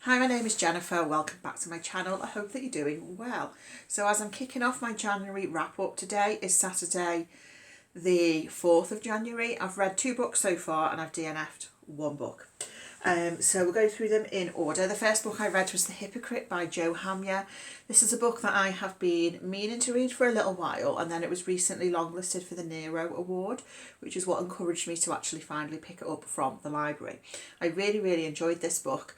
Hi, my name is Jennifer. Welcome back to my channel. I hope that you're doing well. So as I'm kicking off my January wrap up, today is Saturday the 4th of January. I've read 2 books so far and I've DNF'd 1 book. So we'll go through them in order. The first book I read was The Hypocrite by Hamya. This is a book that I have been meaning to read for a little while, and then it was recently longlisted for the Nero Award, which is what encouraged me to actually finally pick it up from the library. I really enjoyed this book.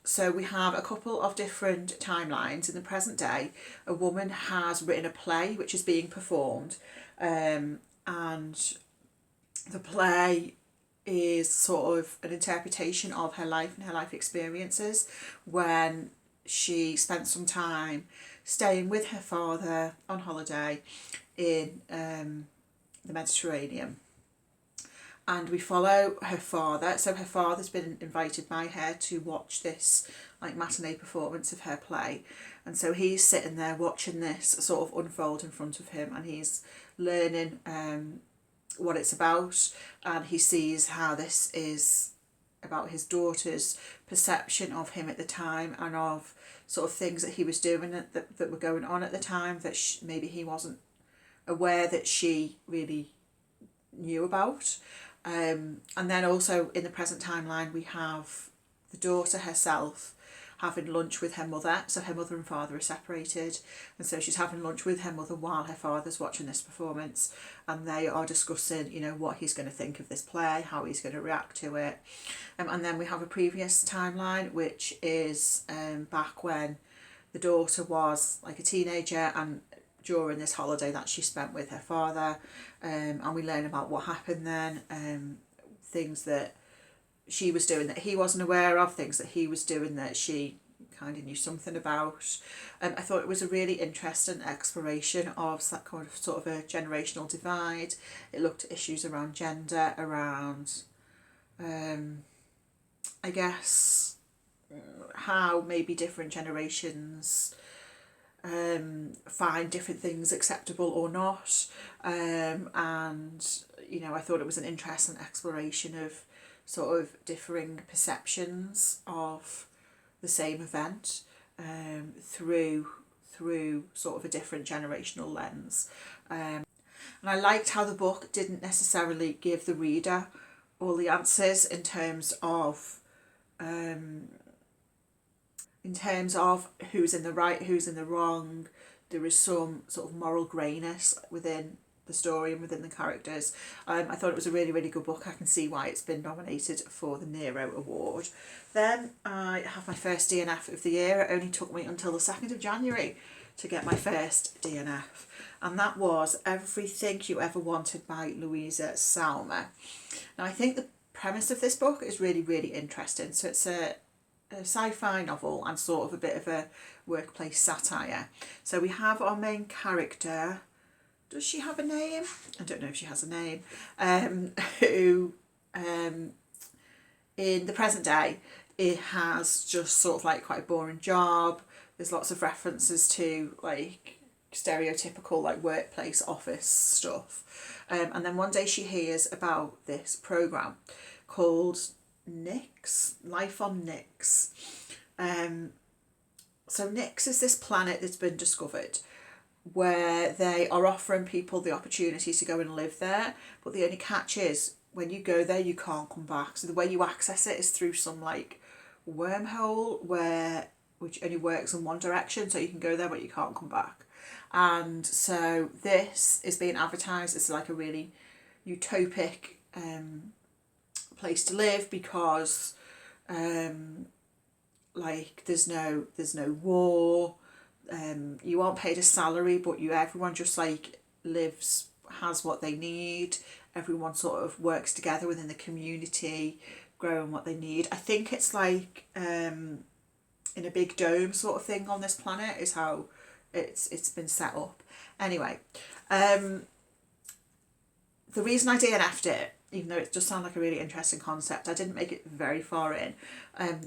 So we have a couple of different timelines. In the present day, a woman has written a play which is being performed, and the play is sort of an interpretation of her life and her life experiences when she spent some time staying with her father on holiday in the Mediterranean. And we follow her father. So her father's been invited by her to watch this like matinee performance of her play, and so he's sitting there watching this sort of unfold in front of him, and he's learning what it's about, and he sees how this is about his daughter's perception of him at the time and of sort of things that he was doing that were going on at the time that maybe he wasn't aware that she really knew about. And then also in the present timeline we have the daughter herself having lunch with her mother. So her mother and father are separated, and so she's having lunch with her mother while her father's watching this performance, and they are discussing, you know, what he's going to think of this play, how he's going to react to it. And then we have a previous timeline which is back when the daughter was like a teenager and during this holiday that she spent with her father, and we learn about what happened then, things that she was doing that he wasn't aware of, things that he was doing that she kind of knew something about. I thought it was a really interesting exploration of that kind of sort of a generational divide. It looked at issues around gender, around I guess how maybe different generations find different things acceptable or not, and you know, I thought it was an interesting exploration of sort of differing perceptions of the same event through sort of a different generational lens. And I liked how the book didn't necessarily give the reader all the answers in terms of who's in the right, who's in the wrong. There is some sort of moral greyness within the story and within the characters. I thought it was a really good book. I can see why it's been nominated for the Nero Award. Then I have my first DNF of the year. It only took me until the 2nd of January to get my first DNF, and that was Everything You Ever Wanted by Luiza Sauma. Now I think the premise of this book is really interesting. So it's a sci-fi novel and sort of a bit of a workplace satire. So we have our main character. Does she have a name? I don't know if she has a name. Who in the present day, it has just sort of like quite a boring job. There's lots of references to like stereotypical like workplace office stuff. And then one day she hears about this program called Nyx, Life on Nyx. So Nyx is this planet that's been discovered where they are offering people the opportunity to go and live there, but the only catch is when you go there you can't come back. So the way you access it is through some like wormhole which only works in one direction, so you can go there but you can't come back. And so this is being advertised as like a really utopic place to live because like there's no war. You aren't paid a salary, but everyone just like lives, has what they need. Everyone sort of works together within the community, growing what they need. I think it's like in a big dome sort of thing on this planet is how it's been set up. Anyway, the reason I DNF'd it, even though it does sound like a really interesting concept, I didn't make it very far in,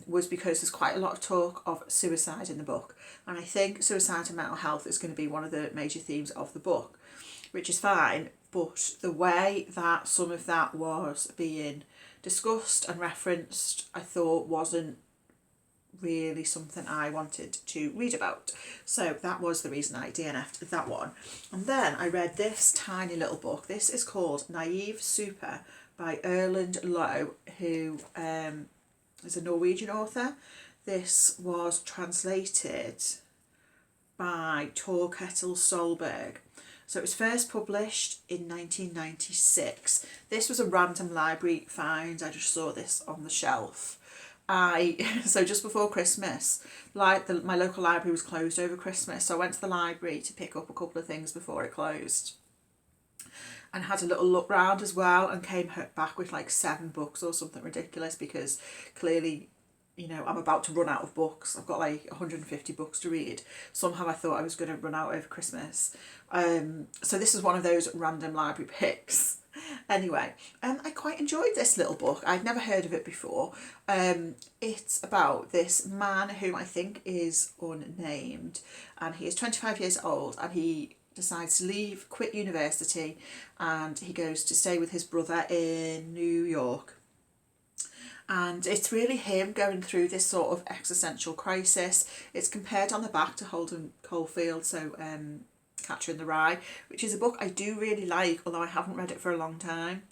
was because there's quite a lot of talk of suicide in the book. And I think suicide and mental health is going to be one of the major themes of the book, which is fine, but the way that some of that was being discussed and referenced, I thought wasn't really something I wanted to read about. So that was the reason I DNF'd that one. And then I read this tiny little book. This is called Naïve Super by Erlend, who is a Norwegian author. This was translated by Burke-Patel. So it was first published in 1996. This was a random library find. I just saw this on the shelf. So just before Christmas, my local library was closed over Christmas, so I went to the library to pick up a couple of things before it closed, and had a little look round as well, and came back with like 7 books or something ridiculous, because clearly, you know, I'm about to run out of books. I've got like 150 books to read. Somehow I thought I was going to run out over Christmas. So this is one of those random library picks. Anyway, I quite enjoyed this little book. I'd never heard of it before. It's about this man who I think is unnamed, and he is 25 years old, and he decides to quit university, and he goes to stay with his brother in New York. And it's really him going through this sort of existential crisis. It's compared on the back to Holden Caulfield, so Catcher in the Rye, which is a book I do really like, although I haven't read it for a long time.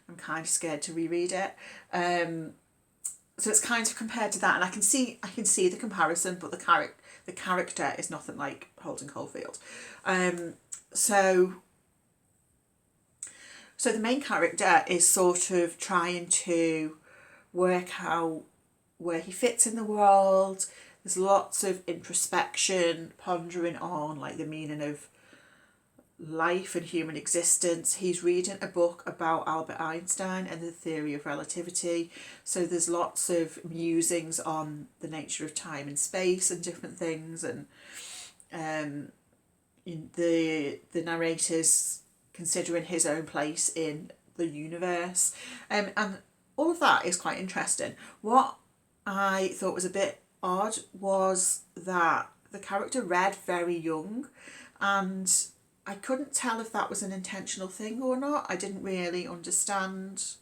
I'm kind of scared to reread it. So it's kind of compared to that, and I can see the comparison, but the character is nothing like Holden Caulfield. So the main character is sort of trying to work out where he fits in the world. There's lots of introspection, pondering on like the meaning of life and human existence. He's reading a book about Albert Einstein and the theory of relativity, so there's lots of musings on the nature of time and space and different things, and the narrator's considering his own place in the universe, and all of that is quite interesting. What I thought was a bit odd was that the character read very young, and I couldn't tell if that was an intentional thing or not. I didn't really understand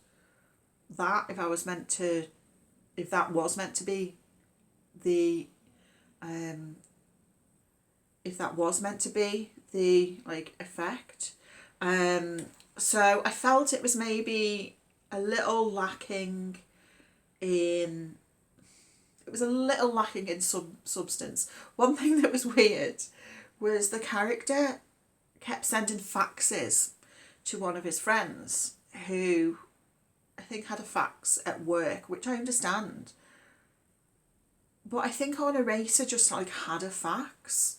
that, if that was meant to be the like effect. So I felt it was maybe a little lacking in some substance. One thing that was weird was the character kept sending faxes to one of his friends, who I think had a fax at work, which I understand. But I think our narrator just like had a fax,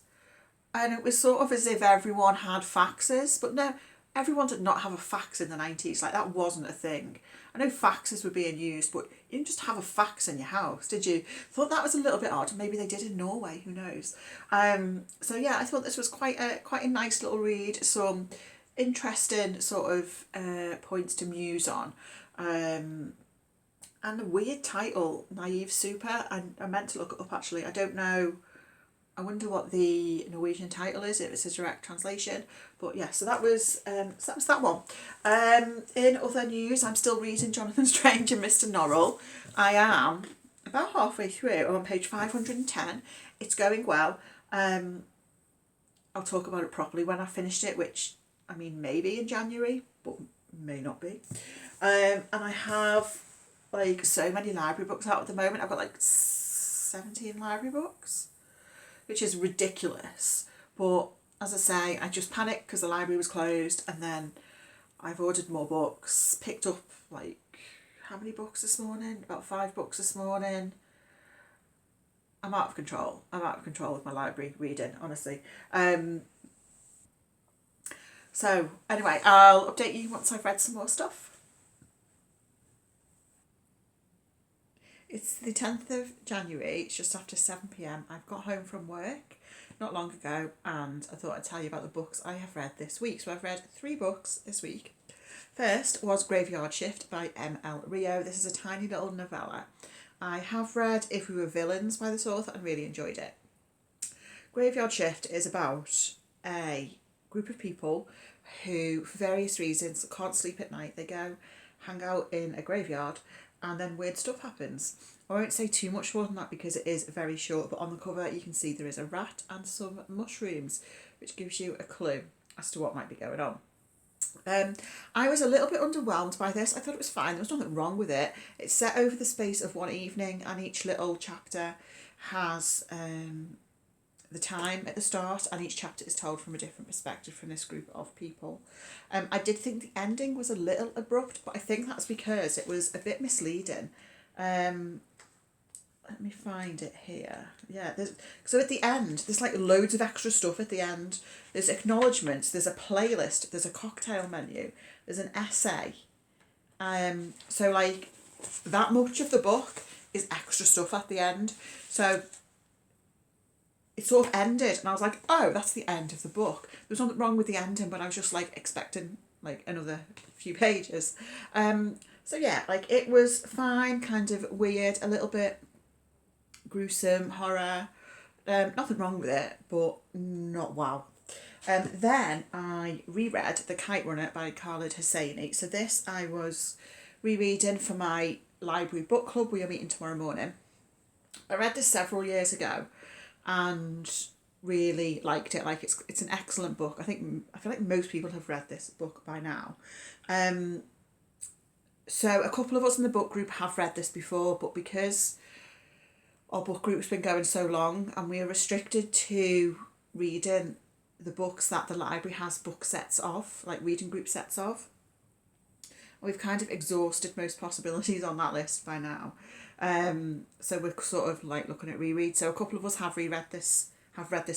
and it was sort of as if everyone had faxes, but no, everyone did not have a fax in the 90s. Like, that wasn't a thing. I know faxes were being used, but you didn't just have a fax in your house, did you? Thought that was a little bit odd. Maybe they did in Norway, who knows? So yeah, I thought this was quite a nice little read. Some interesting sort of points to muse on. And a weird title, Naïve Super. I meant to look it up actually. I don't know. I wonder what the Norwegian title is, if it's a direct translation. But yeah, so that was that one. In other news, I'm still reading Jonathan Strange and Mr. Norrell. I am about halfway through. I'm on page 510. It's going well. I'll talk about it properly when I've finished it, which, I mean, maybe in January, but may not be. And I have like so many library books out at the moment. I've got like 17 library books, which is ridiculous. But as I say, I just panicked because the library was closed, and then I've ordered more books, picked up like, how many books this morning? About 5 books this morning. I'm out of control. I'm out of control with my library reading, honestly. So anyway, I'll update you once I've read some more stuff. It's the 10th of January, it's just after 7 p.m. I've got home from work not long ago, and I thought I'd tell you about the books I have read this week. So I've read 3 books this week. First was Graveyard Shift by L Rio. This is a tiny little novella. I have read If We Were Villains by this author and really enjoyed it. Graveyard Shift is about a group of people who, for various reasons, can't sleep at night. They go hang out in a graveyard, and then weird stuff happens. I won't say too much more than that because it is very short, but on the cover you can see there is a rat and some mushrooms, which gives you a clue as to what might be going on. I was a little bit underwhelmed by this. I thought it was fine. There was nothing wrong with it. It's set over the space of one evening, and each little chapter has the time at the start, and each chapter is told from a different perspective from this group of people. I did think the ending was a little abrupt, but I think that's because it was a bit misleading. Let me find it here. Yeah, so at the end, there's like loads of extra stuff at the end. There's acknowledgements, there's a playlist, there's a cocktail menu, there's an essay. So like that much of the book is extra stuff at the end. So it sort of ended and I was like, oh, that's the end of the book. There's nothing wrong with the ending, but I was just like expecting like another few pages. So yeah, like it was fine, kind of weird, a little bit gruesome, horror, nothing wrong with it, but not wow. Then I reread The Kite Runner by Khaled Hosseini. So this I was rereading for my library book club. We are meeting tomorrow morning. I read this several years ago and really liked it. Like it's an excellent book. I feel like most people have read this book by now. So a couple of us in the book group have read this before, but because our book group's been going so long and we are restricted to reading the books that the library has book sets of, like reading group sets of. We've kind of exhausted most possibilities on that list by now. So we're sort of like looking at reread. So a couple of us have read this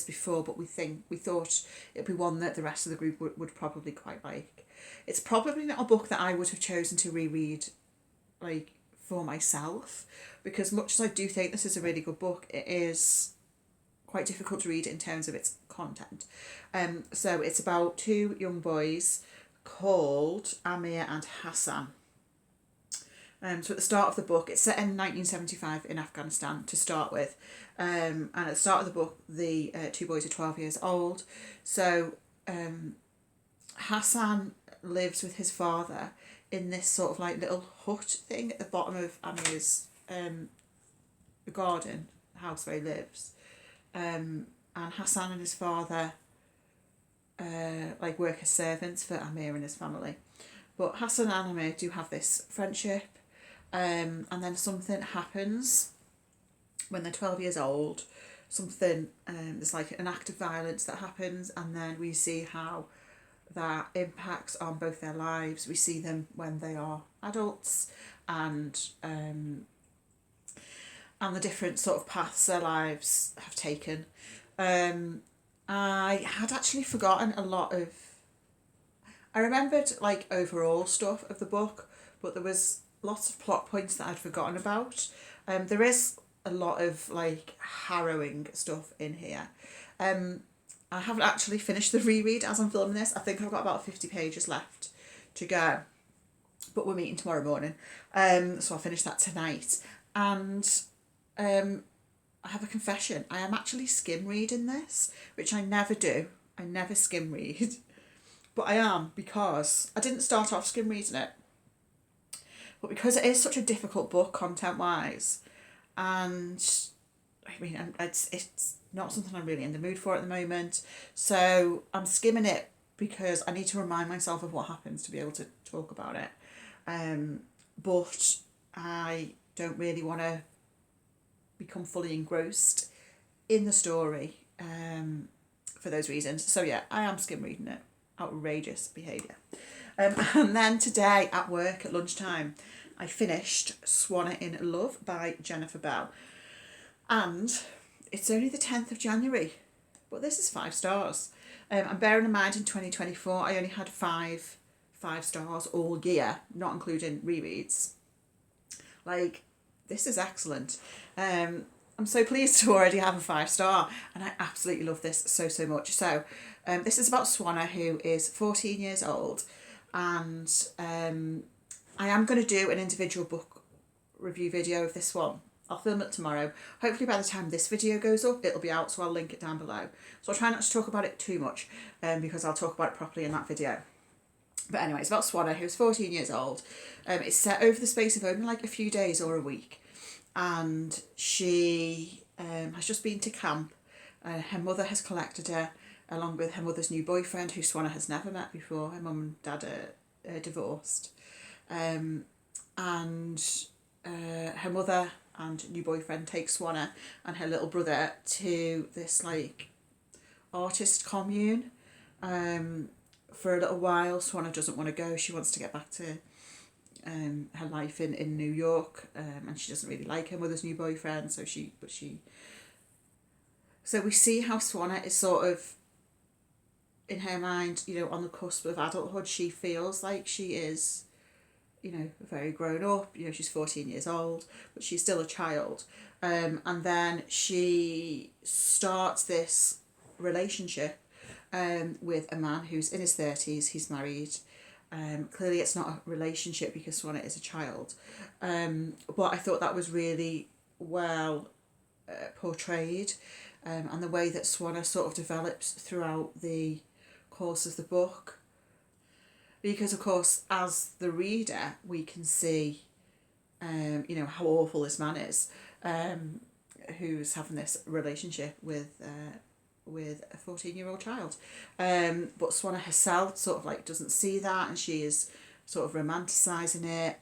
before, but we thought it'd be one that the rest of the group would probably quite like. It's probably not a book that I would have chosen to reread like for myself, because much as I do think this is a really good book, it is quite difficult to read in terms of its content. So it's about two young boys called Hamya and Hassan. So at the start of the book, it's set in 1975 in Afghanistan to start with. And at the start of the book, the two boys are 12 years old. So Hassan lives with his father in this sort of like little hut thing at the bottom of Hamya's garden, the house where he lives. And Hassan and his father like work as servants for Hamya and his family. But Hassan and Hamya do have this friendship, and then something happens when they're 12 years old. There's like an act of violence that happens, and then we see how that impacts on both their lives. We see them when they are adults, and the different sort of paths their lives have taken. I had actually forgotten a lot of... I remembered like overall stuff of the book, but there was lots of plot points that I'd forgotten about. There is a lot of like harrowing stuff in here. I haven't actually finished the reread as I'm filming this. I think I've got about 50 pages left to go, but we're meeting tomorrow morning. So I'll finish that tonight. And I have a confession. I am actually skim reading this, which I never do. I never skim read. But I am, because I didn't start off skim reading it. But because it is such a difficult book content-wise, and I mean, it's not something I'm really in the mood for at the moment. So I'm skimming it because I need to remind myself of what happens to be able to talk about it. But I don't really want to become fully engrossed in the story for those reasons. So yeah, I am skim reading it. Outrageous behaviour. And then today at work at lunchtime, I finished Swanna In Love by Jennifer Belle. And it's only the 10th of January, but this is 5 stars. And bearing in mind in 2024, I only had five stars all year, not including rereads. Like, this is excellent. I'm so pleased to already have a 5-star, and I absolutely love this so much. So this is about Swanna, who is 14 years old, and I am going to do an individual book review video of this one. I'll film it tomorrow. Hopefully by the time this video goes up, it'll be out, so I'll link it down below. So I'll try not to talk about it too much, because I'll talk about it properly in that video. But anyway, it's about Swanna, who's 14 years old. It's set over the space of only like a few days or a week. And she has just been to camp. Her mother has collected her, along with her mother's new boyfriend, who Swanna has never met before. Her mum and dad are divorced. And her mother and new boyfriend take Swanna and her little brother to this like artist commune. For a little while, Swanna doesn't want to go. She wants to get back to her life in New York, and she doesn't really like her mother's new boyfriend. So we see how Swanna is sort of, in her mind, you know, on the cusp of adulthood. She feels like she is, you know, very grown up. You know, she's 14 years old, but she's still a child. And then she starts this relationship with a man who's in his 30s. He's married. Clearly it's not a relationship because Swanna is a child. But I thought that was really well portrayed, and the way that Swanna sort of develops throughout the course of the book. Because, of course, as the reader, we can see, you know, how awful this man is, who's having this relationship with a 14-year-old child. But Swanna herself sort of like doesn't see that, and she is sort of romanticising it.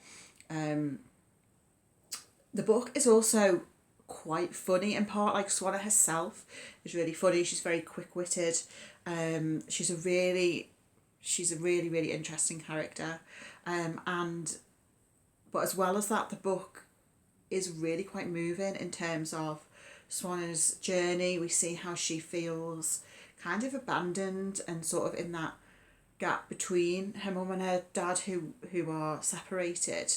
The book is also quite funny in part. Like, Swanna herself is really funny. She's very quick-witted. She's a really, really interesting character. But as well as that, the book is really quite moving in terms of Swanna's journey. We see how she feels kind of abandoned and sort of in that gap between her mum and her dad who are separated.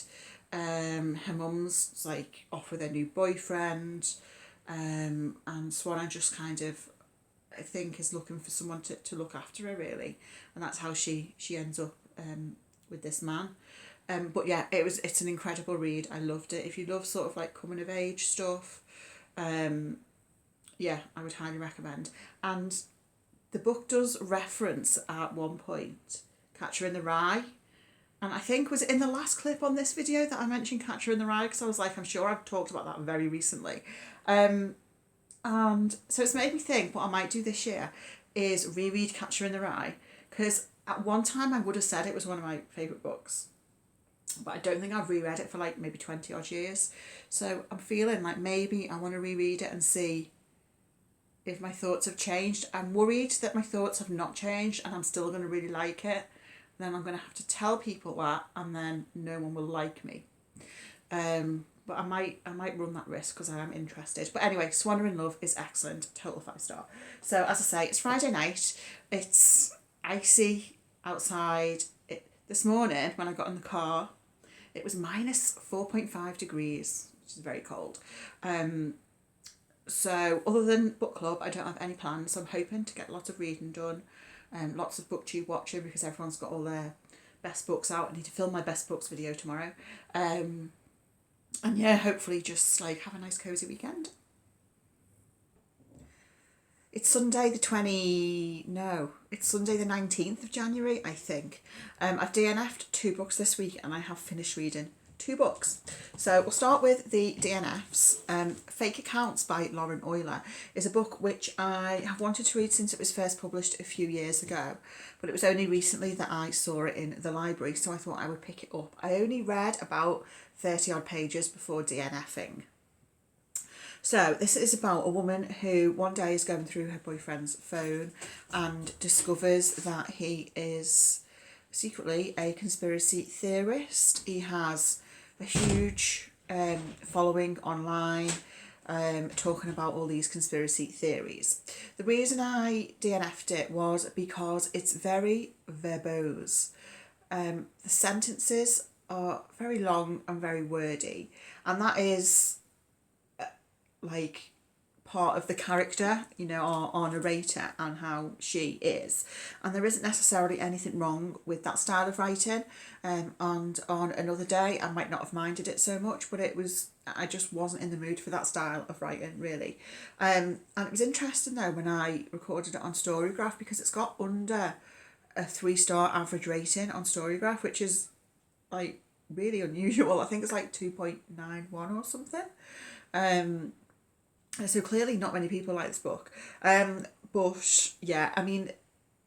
Her mum's like off with her new boyfriend, and Swanna just kind of, I think, is looking for someone to look after her, really, and that's how she ends up with this man. But yeah, it's an incredible read. I loved it. If you love sort of like coming of age stuff, yeah, I would highly recommend. And the book does reference at one point Catcher in the Rye, and I think was it in the last clip on this video that I mentioned Catcher in the Rye, because I was like, I'm sure I've talked about that very recently. And so it's made me think what I might do this year is reread Catcher in the Rye, because at one time I would have said it was one of my favourite books, but I don't think I've reread it for like maybe 20 odd years. So I'm feeling like maybe I want to reread it and see if my thoughts have changed. I'm worried that my thoughts have not changed and I'm still going to really like it. Then I'm going to have to tell people that, and then no one will like me. But I might run that risk because I am interested. But anyway, Swanna in Love is excellent, total 5-star. So as I say, it's Friday night. It's icy outside. This morning when I got in the car, it was minus 4.5 degrees, which is very cold. So other than book club, I don't have any plans. So I'm hoping to get lots of reading done, lots of booktube watching, because everyone's got all their best books out. I need to film my best books video tomorrow. And yeah, hopefully just like have a nice cozy weekend. It's Sunday the 19th of January, I think. I've DNF'd 2 books this week and I have finished reading 2 books. So we'll start with the DNFs. Fake Accounts by Lauren Oyler is a book which I have wanted to read since it was first published a few years ago, but it was only recently that I saw it in the library, so I thought I would pick it up. I only read about 30 odd pages before DNFing. So this is about a woman who one day is going through her boyfriend's phone and discovers that he is secretly a conspiracy theorist. He has a huge following online, talking about all these conspiracy theories. The reason I DNF'd it was because it's very verbose. The sentences are very long and very wordy, and that is like part of the character, you know, our narrator and how she is. And there isn't necessarily anything wrong with that style of writing. And on another day, I might not have minded it so much, but I just wasn't in the mood for that style of writing, really. And it was interesting though when I recorded it on Storygraph, because it's got under a 3-star average rating on Storygraph, which is like really unusual. I think it's like 2.91 or something. So clearly not many people like this book. But yeah, I mean,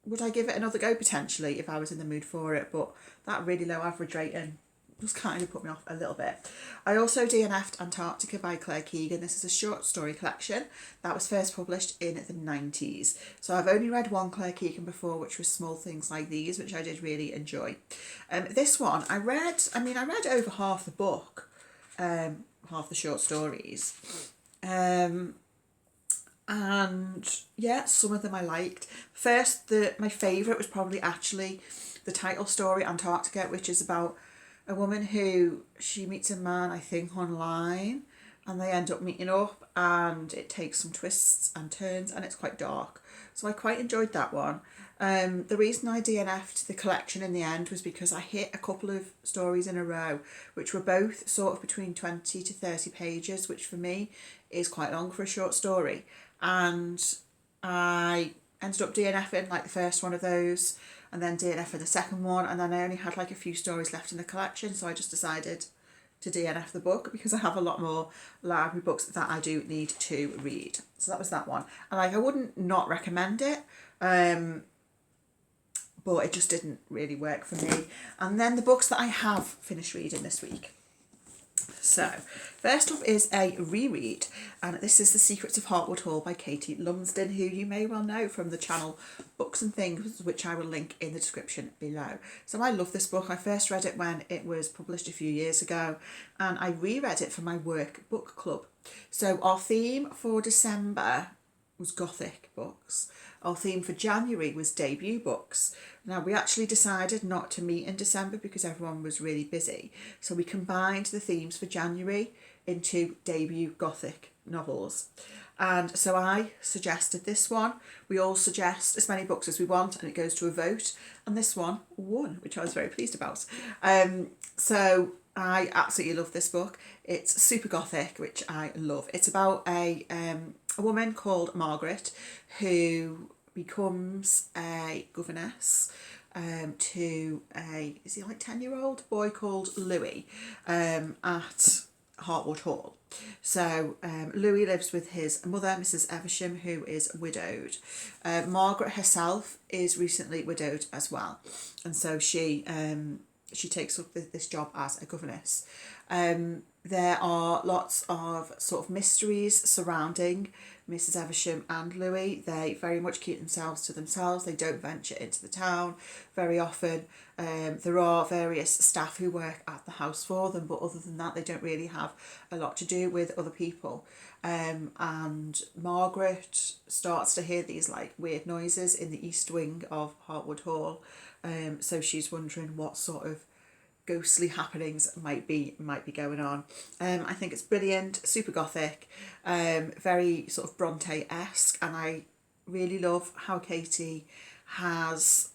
would I give it another go potentially if I was in the mood for it? But that really low average rating just kind of put me off a little bit. I also DNF'd Antarctica by Keegan. This is a short story collection that was first published in the 90s. So I've only read one Keegan before, which was Small Things Like These, which I did really enjoy. This one, I read over half the book, half the short stories. And yeah, some of them I liked. First, my favourite was probably actually the title story, Antarctica, which is about a woman who she meets a man, I think, online, and they end up meeting up, and it takes some twists and turns, and it's quite dark. So I quite enjoyed that one. The reason I DNF'd the collection in the end was because I hit a couple of stories in a row, which were both sort of between 20 to 30 pages, which for me is quite long for a short story. And I ended up DNFing like the first one of those, and then DNFing the second one, and then I only had like a few stories left in the collection, so I just decided to DNF the book because I have a lot more library books that I do need to read. So that was that one. And like, I wouldn't not recommend it, but it just didn't really work for me. And then the books that I have finished reading this week. So, first up is a reread, and this is The Secrets of Hartwood Hall by Kate Lumsden, who you may well know from the channel Books and Things, which I will link in the description below. So I love this book. I first read it when it was published a few years ago, and I reread it for my work book club. So our theme for December was Gothic books. Our theme for January was debut books. Now, we actually decided not to meet in December because everyone was really busy. So we combined the themes for January into debut Gothic novels. And so I suggested this one. We all suggest as many books as we want, and it goes to a vote. And this one won, which I was very pleased about. So I absolutely love this book. It's super Gothic, which I love. It's about a woman called Margaret who becomes a governess to a, is he like 10-year-old boy called Louis at Hartwood Hall. So Louis lives with his mother, Mrs. Evesham, who is widowed. Margaret herself is recently widowed as well, and so she takes up this job as a governess. There are lots of sort of mysteries surrounding Mrs. Evesham and Louis. They very much keep themselves to themselves. They don't venture into the town very often. There are various staff who work at the house for them, but other than that, they don't really have a lot to do with other people. And Margaret starts to hear these like weird noises in the east wing of Hartwood Hall. So she's wondering what sort of ghostly happenings might be going on. I think it's brilliant, super Gothic, very sort of Bronte-esque, and I really love how Katie has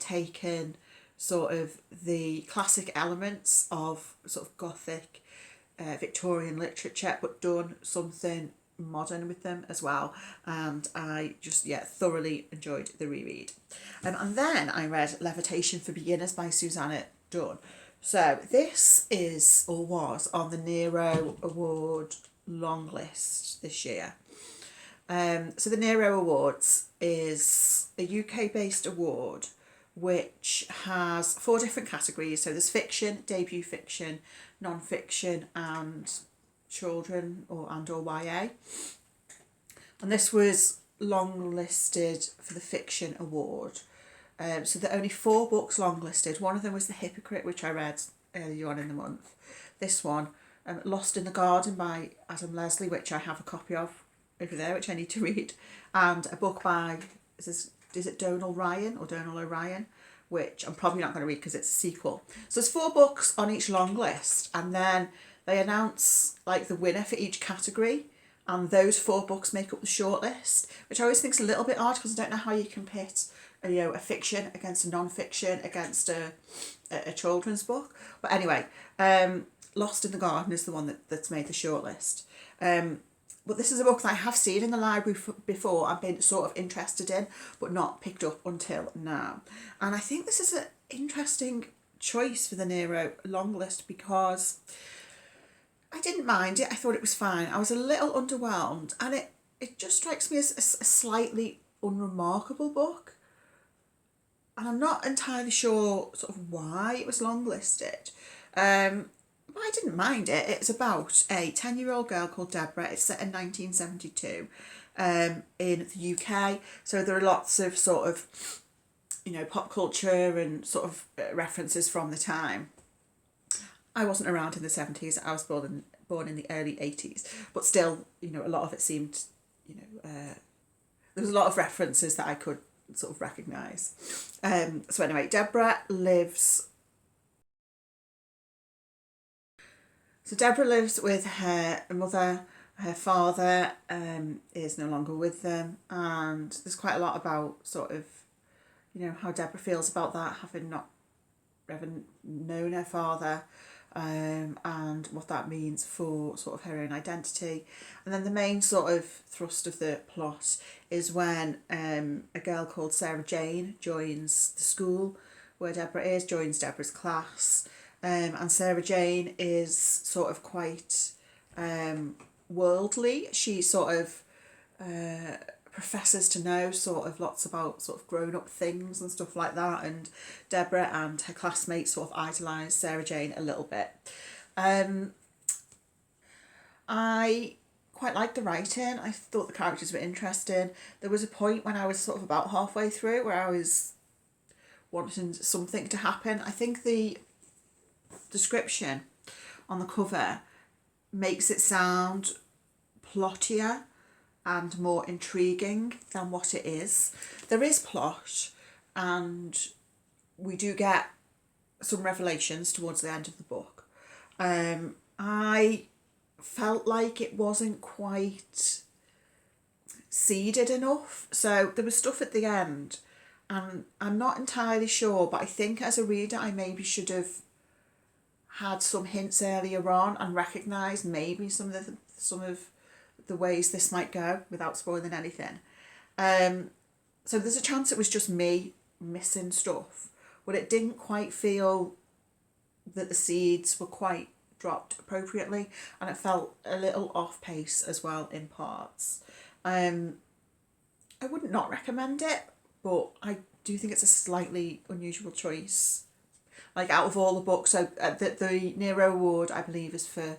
taken sort of the classic elements of sort of Gothic Victorian literature, but done something modern with them as well, and I just thoroughly enjoyed the reread. And then I read Levitation for Beginners by Susanna. Dunn. So this is or was on the Nero Award long list this year. So the Nero Awards is a UK based award which has 4 different categories. So there's fiction, debut fiction, non-fiction, and children or YA. And this was long listed for the fiction award. So there are only 4 books longlisted. One of them was The Hypocrite, which I read earlier on in the month. This one, Lost in the Garden by Adam Leslie, which I have a copy of over there, which I need to read. And a book by, is it Donal O'Ryan, which I'm probably not going to read because it's a sequel. So there's 4 books on each long list, and then they announce like the winner for each category, and those 4 books make up the shortlist, which I always think is a little bit odd because I don't know how you can pit a fiction against a non-fiction against a children's book. But anyway, Lost in the Garden is the one that's made the shortlist. But But this is a book that I have seen in the library before. I've been sort of interested in, but not picked up until now. And I think this is an interesting choice for the Nero long list because I didn't mind it. I thought it was fine. I was a little underwhelmed, and it just strikes me as a slightly unremarkable book. And I'm not entirely sure sort of why it was long listed. But I didn't mind it. It's about a 10-year-old girl called Deborah. It's set in 1972 in the UK. So there are lots of sort of, you know, pop culture and sort of references from the time. I wasn't around in the 70s. I was born in the early 80s. But still, you know, a lot of it seemed, you know, there was a lot of references that I could sort of recognise. So anyway, Deborah lives with her mother. Her father is no longer with them, and there's quite a lot about sort of, you know, how Deborah feels about that, having not ever known her father, and what that means for sort of her own identity. And then the main sort of thrust of the plot is when a girl called Sarah Jane joins the school where Deborah is, joins Deborah's class. And Sarah Jane is sort of quite worldly. She sort of professes to know sort of lots about sort of grown-up things and stuff like that, and Deborah and her classmates sort of idolise Sarah Jane a little bit. I quite liked the writing. I thought the characters were interesting. There was a point when I was sort of about halfway through where I was wanting something to happen. I think the description on the cover makes it sound plottier and more intriguing than what it is. There is plot, and we do get some revelations towards the end of the book. I felt like it wasn't quite seeded enough. So there was stuff at the end, and I'm not entirely sure, but I think as a reader I maybe should have had some hints earlier on and recognised maybe some of the ways this might go without spoiling anything. So there's a chance it was just me missing stuff, but it didn't quite feel that the seeds were quite dropped appropriately, and it felt a little off pace as well in parts. I wouldn't not recommend it, but I do think it's a slightly unusual choice. Like, out of all the books, so the Nero Award, I believe, is for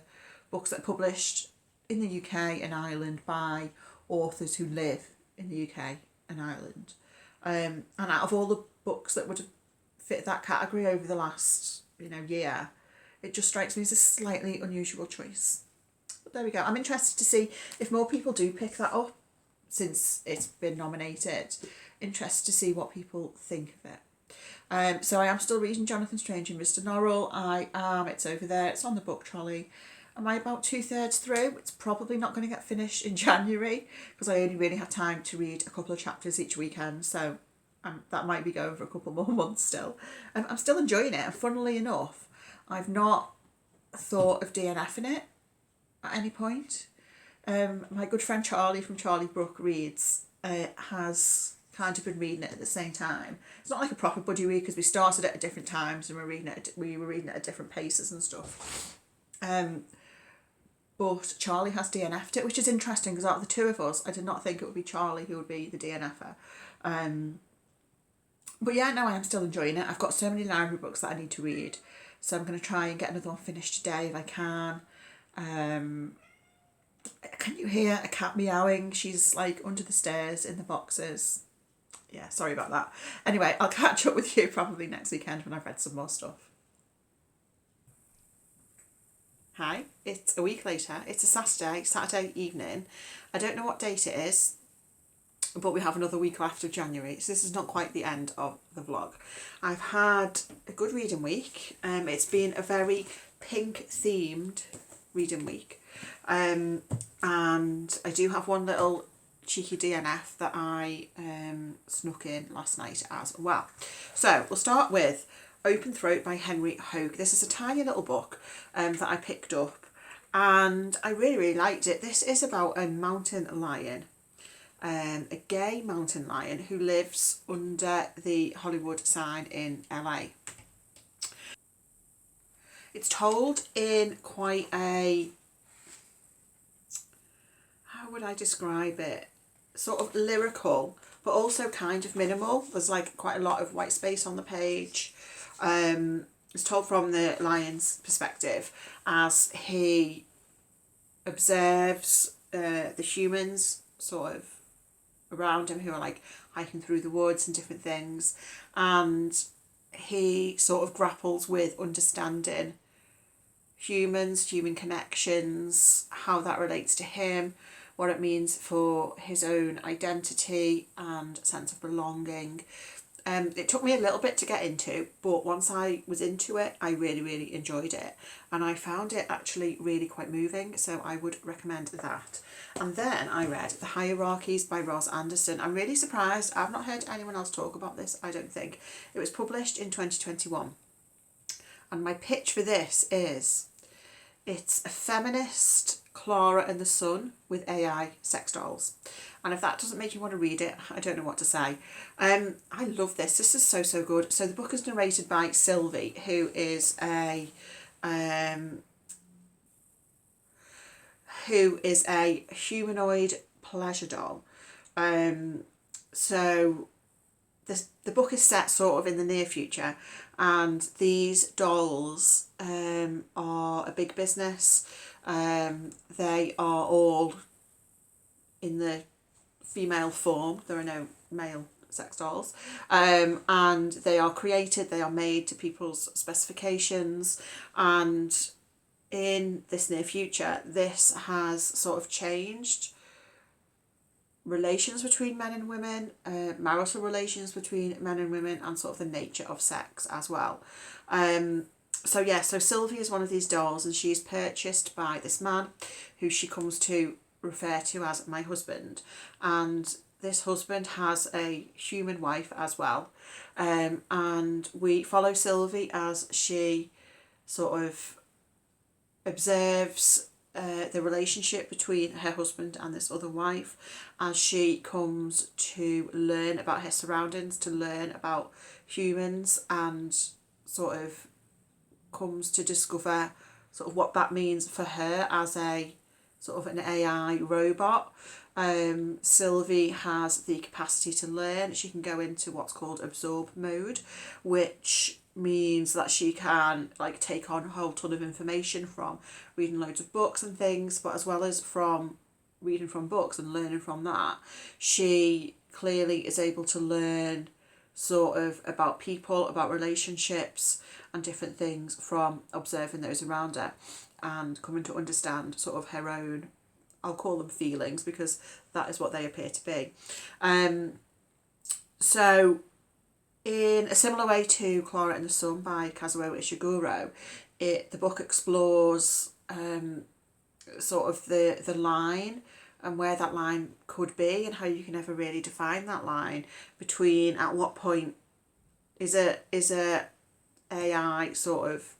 books that are published in the UK and Ireland by authors who live in the UK and Ireland. And out of all the books that would have fit that category over the last, year, it just strikes me as a slightly unusual choice. But there we go. I'm interested to see if more people do pick that up since it's been nominated. Interested to see what people think of it. So I am still reading Jonathan Strange and Mr. Norrell. It's over there, it's on the book trolley. Am I about 2/3 through? It's probably not going to get finished in January because I only really have time to read a couple of chapters each weekend, so that might be going for a couple more months still. I'm still enjoying it, and funnily enough, I've not thought of DNFing it at any point. My good friend Charlie from Charlie Brooke Reads has kind of been reading it at the same time. It's not like a proper buddy read because we started at different times and we were reading it at different paces and stuff. But Charlie has DNF'd it, which is interesting because out of the two of us, I did not think it would be Charlie who would be the DNFer. But yeah, no, I am still enjoying it. I've got so many library books that I need to read, so I'm going to try and get another one finished today if I can. Can you hear a cat meowing? She's like under the stairs in the boxes. Yeah, sorry about that. Anyway, I'll catch up with you probably next weekend when I've read some more stuff. Hi, it's a week later. It's a Saturday evening. I don't know what date it is, but we have another week left of January, so this is not quite the end of the vlog. I've had a good reading week. It's been a very pink themed reading week. And I do have one little cheeky DNF that I snuck in last night as well. So we'll start with Open Throat by Henry Hoke. This is a tiny little book that I picked up, and I really, really liked it. This is about a mountain lion, a gay mountain lion who lives under the Hollywood sign in LA. It's told in quite a, how would I describe it? Sort of lyrical, but also kind of minimal. There's like quite a lot of white space on the page. It's told from the lion's perspective as he observes the humans sort of around him who are like hiking through the woods and different things, and he sort of grapples with understanding humans, human connections, how that relates to him, what it means for his own identity and sense of belonging. It took me a little bit to get into, but once I was into it, I really, really enjoyed it. And I found it actually really quite moving, so I would recommend that. And then I read The Hierarchies by Ros Anderson. I'm really surprised. I've not heard anyone else talk about this, I don't think. It was published in 2021. And my pitch for this is, it's a feminist Clara and the Sun with AI sex dolls. And if that doesn't make you want to read it, I don't know what to say. I love this. This is so, so good. So the book is narrated by Sylvie, who is a humanoid pleasure doll. So the book is set sort of in the near future, and these dolls are a big business. They are all in the female form. There are no male sex dolls, and they are created, they are made to people's specifications, and in this near future this has sort of changed relations between men and women, marital relations between men and women, and sort of the nature of sex as well. So Sylvie is one of these dolls, and she's purchased by this man who she comes to refer to as my husband, and this husband has a human wife as well, and we follow Sylvie as she sort of observes the relationship between her husband and this other wife, as she comes to learn about her surroundings, to learn about humans, and sort of comes to discover sort of what that means for her as a sort of an AI robot. Sylvie has the capacity to learn. She can go into what's called absorb mode, which means that she can like take on a whole ton of information from reading loads of books and things, but as well as from reading from books and learning from that, she clearly is able to learn sort of about people, about relationships and different things from observing those around her, and coming to understand sort of her own, I'll call them feelings, because that is what they appear to be. So in a similar way to Clara and the Sun by Kazuo Ishiguro, the book explores sort of the line and where that line could be, and how you can never really define that line between at what point is a AI sort of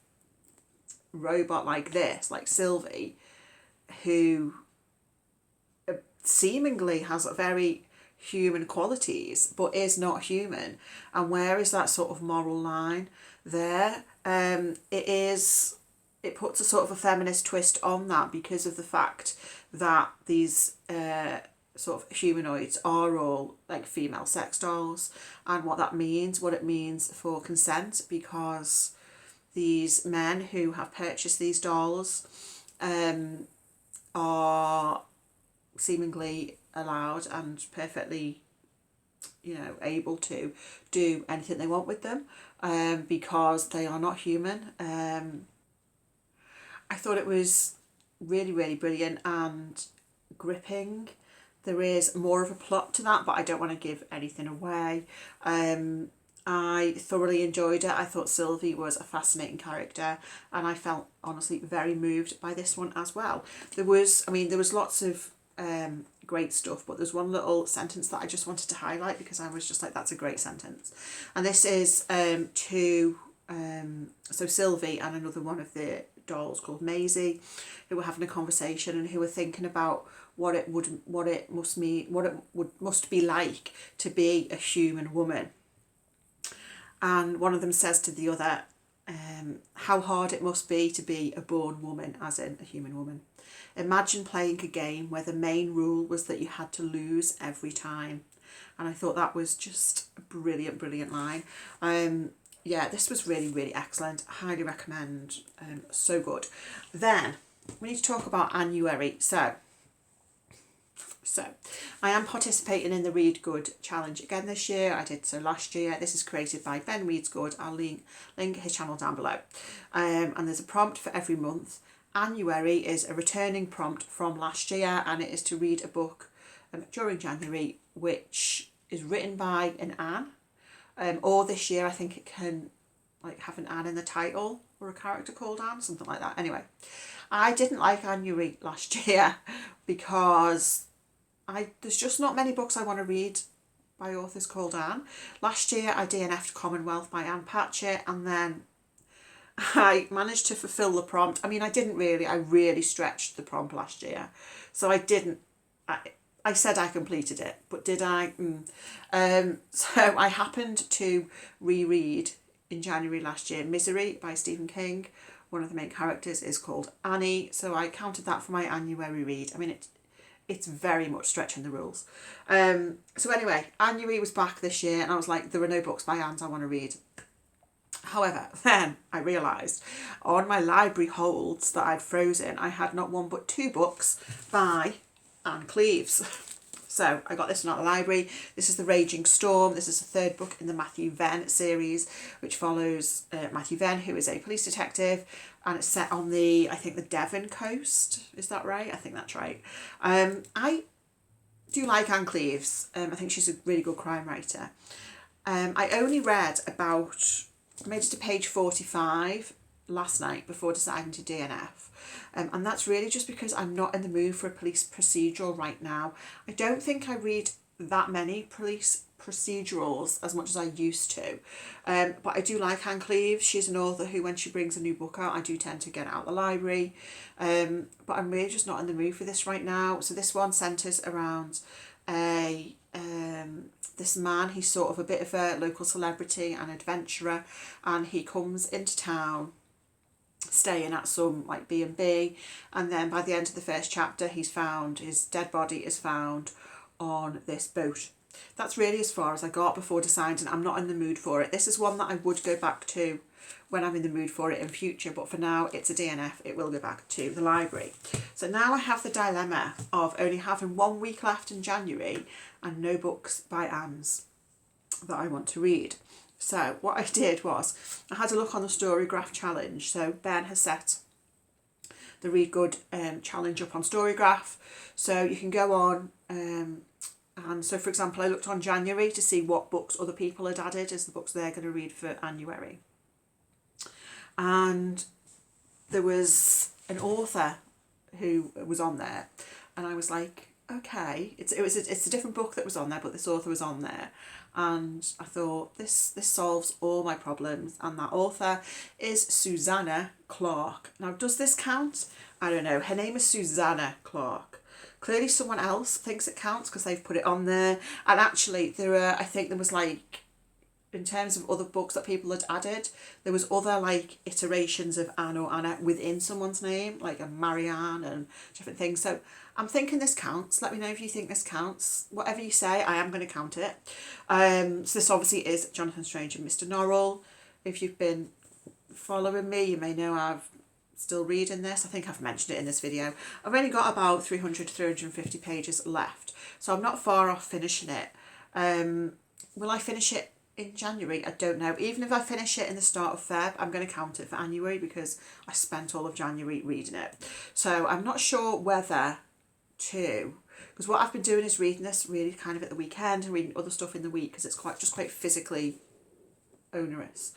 robot like this, like Sylvie, who seemingly has very human qualities but is not human, and where is that sort of moral line there? It puts a sort of a feminist twist on that, because of the fact that these sort of humanoids are all like female sex dolls, and what that means, what it means for consent, because these men who have purchased these dolls are seemingly allowed and perfectly, able to do anything they want with them, because they are not human. I thought it was really, really brilliant and gripping. There is more of a plot to that, but I don't want to give anything away. I thoroughly enjoyed it. I thought Sylvie was a fascinating character, and I felt honestly very moved by this one as well. There was lots of great stuff, but there's one little sentence that I just wanted to highlight, because I was just like, that's a great sentence. And this is so Sylvie and another one of the dolls called Maisie, who were having a conversation and who were thinking about what it must be like to be a human woman. And one of them says to the other, how hard it must be to be a born woman, as in a human woman. Imagine playing a game where the main rule was that you had to lose every time. And I thought that was just a brilliant, brilliant line. Yeah, this was really, really excellent. Highly recommend. So good. Then we need to talk about Annuary. So I am participating in the Read Good challenge again this year. I did so last year. This is created by Ben Reads Good. I'll link his channel down below. And there's a prompt for every month. Annuary is a returning prompt from last year, and it is to read a book during January which is written by an Anne. Or this year I think it can like have an Anne in the title, or a character called Anne, something like that. Anyway, I didn't like Annuary last year because there's just not many books I want to read by authors called Anne. Last year I DNF'd Commonwealth by Anne Patchett, and then I managed to fulfil the prompt. I mean, I really stretched the prompt last year. So I said I completed it, but did I? So I happened to reread in January last year Misery by Stephen King. One of the main characters is called Annie, so I counted that for my Annuary read. I mean, it's very much stretching the rules. So anyway, Annuary was back this year, and I was like, there are no books by Anne I want to read. However, then I realised on my library holds that I'd frozen, I had not one but two books by Anne Cleeves. So I got this one out of the library. This is The Raging Storm. This is the third book in the Matthew Venn series, which follows Matthew Venn, who is a police detective, and it's set on the Devon coast. Is that right? I think that's right. I do like Anne Cleeves. I think she's a really good crime writer. I only read I made it to page 45 last night before deciding to DNF. And that's really just because I'm not in the mood for a police procedural right now. I don't think I read that many police procedurals as much as I used to. But I do like Anne Cleeves. She's an author who, when she brings a new book out, I do tend to get out of the library. But I'm really just not in the mood for this right now. So this one centres around this man. He's sort of a bit of a local celebrity and adventurer, and he comes into town staying at some like B&B, and then by the end of the first chapter his dead body is found on this boat. That's really as far as I got before deciding I'm not in the mood for it. This is one that I would go back to when I'm in the mood for it in future, but for now it's a DNF. It will go back to the library. So now I have the dilemma of only having 1 week left in January and no books by Anne's that I want to read. So what I did was I had a look on the Storygraph challenge. So Ben has set the Read Good challenge up on Storygraph. So you can go on and so for example I looked on January to see what books other people had added as the books they're going to read for Annuary. And there was an author who was on there, and I was like, okay, it's a different book that was on there, but this author was on there, and I thought this solves all my problems. And that author is Susanna Clarke. Now, does this count? I don't know. Her name is Susanna Clarke. Clearly someone else thinks it counts because they've put it on there. And actually I think there was like, in terms of other books that people had added, there was other like iterations of Anne or Anna within someone's name, like a Marianne and different things. So I'm thinking this counts. Let me know if you think this counts. Whatever you say, I am going to count it. So this obviously is Jonathan Strange and Mr. Norrell. If you've been following me, you may know I'm still reading this. I think I've mentioned it in this video. I've only got about 300 to 350 pages left, so I'm not far off finishing it. Will I finish it in January? I don't know. Even if I finish it in the start of Feb, I'm going to count it for Annuary because I spent all of January reading it. So I'm not sure whether to, because what I've been doing is reading this really kind of at the weekend and reading other stuff in the week because it's quite physically onerous.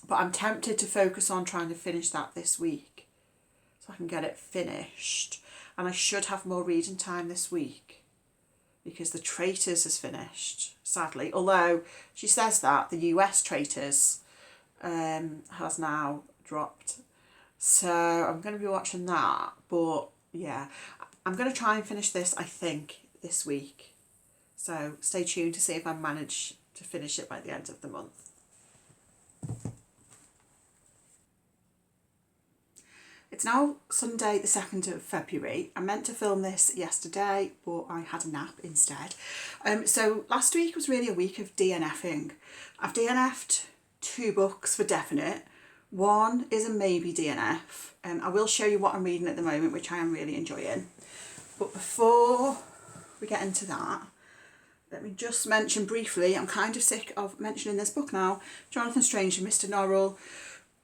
But I'm tempted to focus on trying to finish that this week so I can get it finished. And I should have more reading time this week because The Traitors has finished, sadly. Although she says that the US Traitors has now dropped. So I'm going to be watching that. But yeah, I'm going to try and finish this, I think, this week. So stay tuned to see if I manage to finish it by the end of the month. It's now Sunday the 2nd of February. I meant to film this yesterday, but I had a nap instead. So last week was really a week of DNFing. I've DNF'd 2 books for definite. One is a maybe DNF. I will show you what I'm reading at the moment, which I am really enjoying. But before we get into that, let me just mention briefly, I'm kind of sick of mentioning this book now, Jonathan Strange and Mr. Norrell.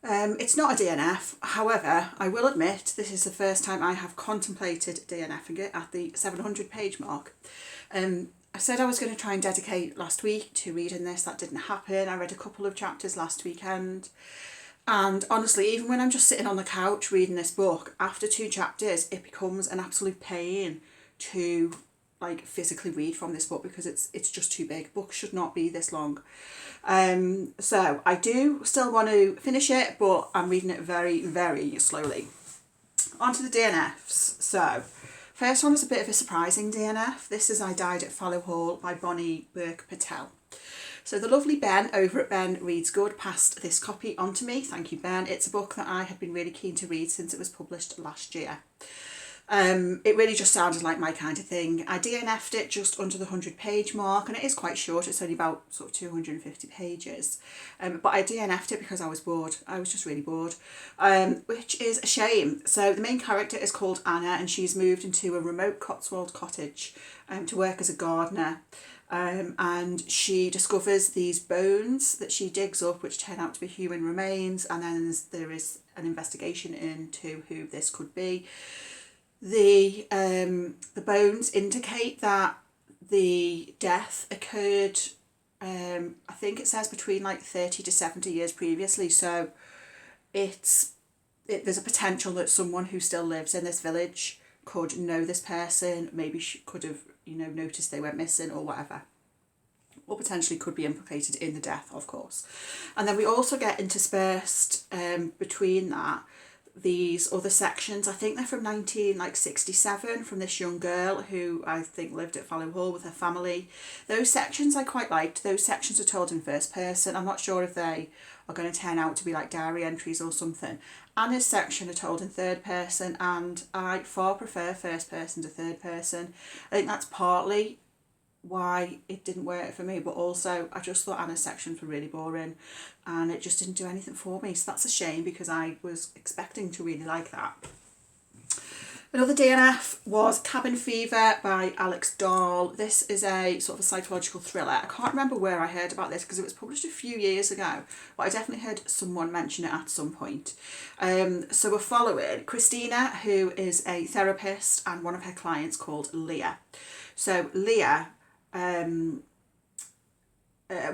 It's not a DNF, however, I will admit this is the first time I have contemplated DNFing it at the 700 page mark. I said I was going to try and dedicate last week to reading this. That didn't happen. I read a couple of chapters last weekend. And honestly, even when I'm just sitting on the couch reading this book, after 2 chapters, it becomes an absolute pain to like physically read from this book because it's just too big. Books should not be this long. So I do still want to finish it, but I'm reading it very, very slowly. On to the DNFs. So first one is a bit of a surprising DNF. This is I Died at Fallow Hall by Bonnie Burke-Patel. So the lovely Ben over at Ben Reads Good passed this copy on to me. Thank you, Ben. It's a book that I have been really keen to read since it was published last year. It really just sounded like my kind of thing. I DNF'd it just under the 100 page mark, and it is quite short. It's only about sort of 250 pages. But I DNF'd it because I was bored. I was just really bored, which is a shame. So the main character is called Anna, and she's moved into a remote Cotswold cottage to work as a gardener. And she discovers these bones that she digs up, which turn out to be human remains, and then there is an investigation into who this could be. The bones indicate that the death occurred, I think it says between like 30 to 70 years previously. So there's a potential that someone who still lives in this village could know this person, maybe she could have, noticed they went missing or whatever. Or potentially could be implicated in the death, of course. And then we also get interspersed between that these other sections. I think they're from 1967, from this young girl who I think lived at Fallow Hall with her family. Those sections I quite liked. Those sections are told in first person. I'm not sure if they are going to turn out to be like diary entries or something. Anna's section are told in third person, and I far prefer first person to third person. I think that's partly why it didn't work for me, but also I just thought Anna's sections were really boring and it just didn't do anything for me. So that's a shame because I was expecting to really like that. Another DNF was Cabin Fever by Alex Dahl. This is a sort of a psychological thriller. I can't remember where I heard about this because it was published a few years ago, but I definitely heard someone mention it at some point. So we're following Christina, who is a therapist, and one of her clients called Leah. So Leah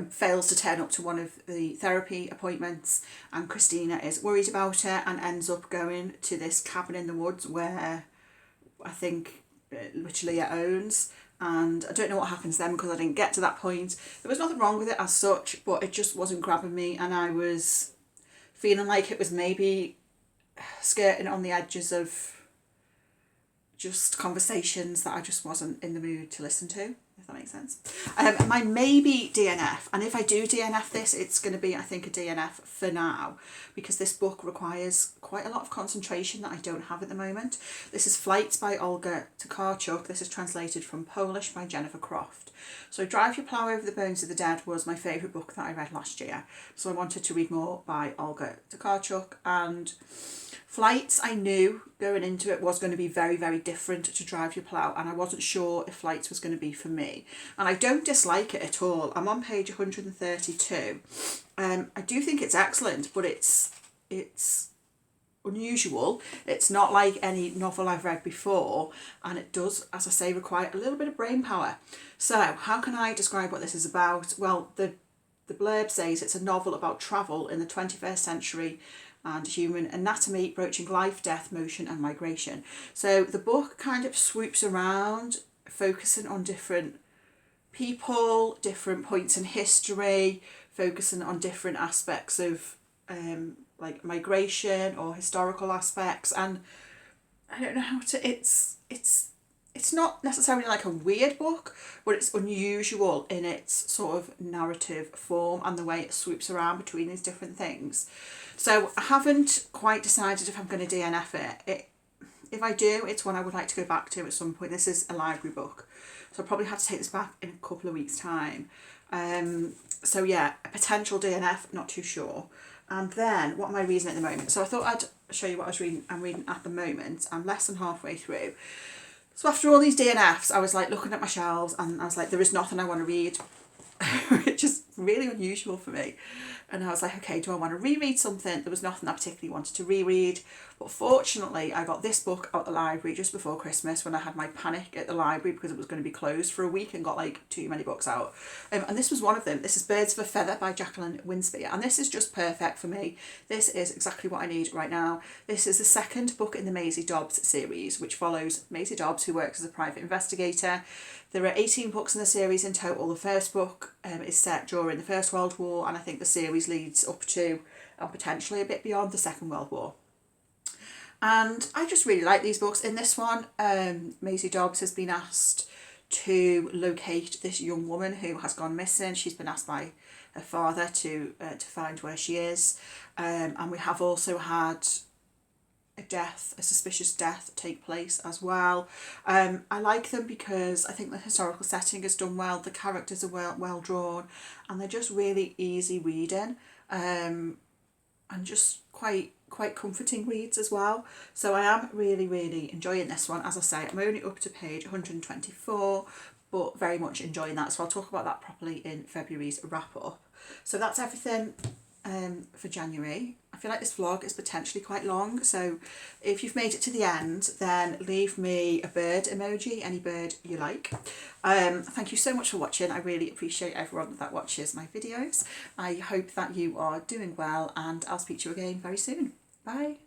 fails to turn up to one of the therapy appointments, and Christina is worried about her and ends up going to this cabin in the woods where I think which Leah owns, and I don't know what happens then because I didn't get to that point. There was nothing wrong with it as such, but it just wasn't grabbing me, and I was feeling like it was maybe skirting on the edges of just conversations that I just wasn't in the mood to listen to, if that makes sense. My maybe DNF, and if I do DNF this, it's going to be, I think, a DNF for now, because this book requires quite a lot of concentration that I don't have at the moment. This is Flights by Olga Tokarczuk. This is translated from Polish by Jennifer Croft. So Drive Your Plough Over the Bones of the Dead was my favourite book that I read last year, so I wanted to read more by Olga Tokarczuk, and Flights, I knew going into it was going to be very, very different to Drive Your Plough, and I wasn't sure if Flights was going to be for me. And I don't dislike it at all. I'm on page 132. I do think it's excellent, but it's unusual. It's not like any novel I've read before, and it does, as I say, require a little bit of brain power. So how can I describe what this is about? Well, the blurb says it's a novel about travel in the 21st century and human anatomy, broaching life, death, motion and migration. So the book kind of swoops around, focusing on different people, different points in history, focusing on different aspects of like migration or historical aspects, and I don't know how to, it's not necessarily like a weird book, but it's unusual in its sort of narrative form and the way it swoops around between these different things. So I haven't quite decided if I'm going to DNF it. If I do, it's one I would like to go back to at some point. This is a library book, so I'll probably have to take this back in a couple of weeks' time. So yeah, a potential DNF, not too sure. And then, what am I reading at the moment? So I thought I'd show you what I'm reading at the moment. I'm less than halfway through. So after all these DNFs, I was like looking at my shelves and I was like, there is nothing I want to read, which is really unusual for me. And I was like, okay, do I want to reread something? There was nothing I particularly wanted to reread. But fortunately, I got this book at the library just before Christmas when I had my panic at the library because it was going to be closed for a week and got like too many books out. And this was one of them. This is Birds of a Feather by Jacqueline Winspear. And this is just perfect for me. This is exactly what I need right now. This is the second book in the Maisie Dobbs series, which follows Maisie Dobbs, who works as a private investigator. There are 18 books in the series in total. The first book is set during the First World War, and I think the series leads up to and potentially a bit beyond the Second World War. And I just really like these books. In this one, Maisie Dobbs has been asked to locate this young woman who has gone missing. She's been asked by her father to find where she is. And we have also had a suspicious death take place as well. I like them because I think the historical setting is done well, the characters are well drawn, and they're just really easy reading, and just quite comforting reads as well. So I am really enjoying this one. As I say, I'm only up to page 124, but very much enjoying that. So I'll talk about that properly in February's wrap up. So that's everything for January. I feel like this vlog is potentially quite long, so if you've made it to the end, then leave me a bird emoji, any bird you like. Thank you so much for watching. I really appreciate everyone that watches my videos. I hope that you are doing well, and I'll speak to you again very soon. Bye.